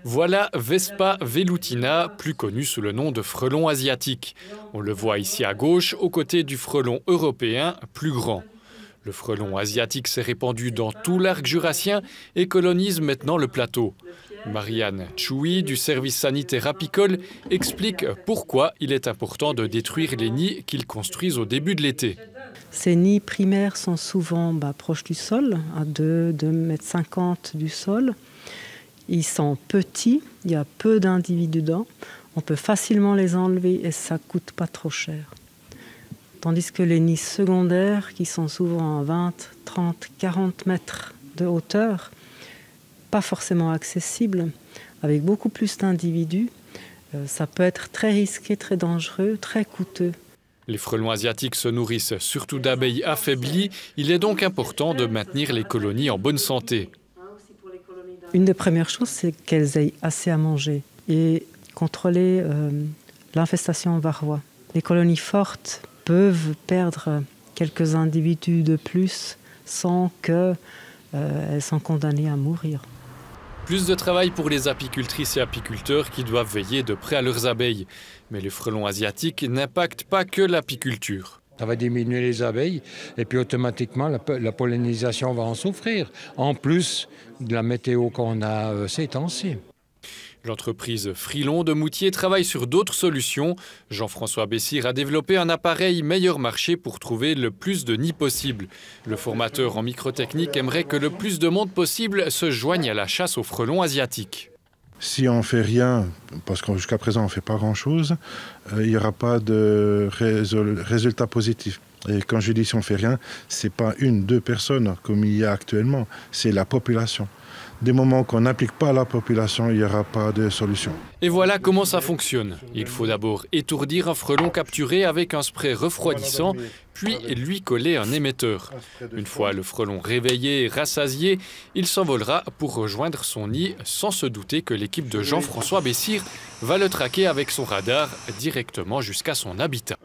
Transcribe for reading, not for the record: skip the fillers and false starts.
Voilà Vespa velutina, plus connu sous le nom de frelon asiatique. On le voit ici à gauche, aux côtés du frelon européen, plus grand. Le frelon asiatique s'est répandu dans tout l'arc jurassien et colonise maintenant le plateau. Marianne Choui, du service sanitaire apicole, explique pourquoi il est important de détruire les nids qu'ils construisent au début de l'été. Ces nids primaires sont souvent proches du sol, à 2,50 m du sol. Ils sont petits, il y a peu d'individus dedans. On peut facilement les enlever et ça ne coûte pas trop cher. Tandis que les nids secondaires, qui sont souvent à 20, 30, 40 mètres de hauteur, pas forcément accessibles, avec beaucoup plus d'individus, ça peut être très risqué, très dangereux, très coûteux. Les frelons asiatiques se nourrissent surtout d'abeilles affaiblies. Il est donc important de maintenir les colonies en bonne santé. Une des premières choses, c'est qu'elles aient assez à manger et contrôler l'infestation varroa. Les colonies fortes peuvent perdre quelques individus de plus sans qu'elles soient condamnées à mourir. Plus de travail pour les apicultrices et apiculteurs qui doivent veiller de près à leurs abeilles. Mais les frelons asiatiques n'impactent pas que l'apiculture. Ça va diminuer les abeilles et puis automatiquement la pollinisation va en souffrir, en plus de la météo qu'on a ces temps-ci. L'entreprise Frilon de Moutier travaille sur d'autres solutions. Jean-François Bessire a développé un appareil meilleur marché pour trouver le plus de nids possible. Le formateur en microtechnique aimerait que le plus de monde possible se joigne à la chasse aux frelons asiatiques. Si on ne fait rien, parce que jusqu'à présent on ne fait pas grand-chose, il n'y aura pas de résultat positif. Et quand je dis si on ne fait rien, ce n'est pas une, deux personnes comme il y a actuellement, c'est la population. Des moments qu'on n'applique pas à la population, il n'y aura pas de solution. Et voilà comment ça fonctionne. Il faut d'abord étourdir un frelon capturé avec un spray refroidissant, puis lui coller un émetteur. Une fois le frelon réveillé et rassasié, il s'envolera pour rejoindre son nid sans se douter que l'équipe de Jean-François Bessire va le traquer avec son radar directement jusqu'à son habitat.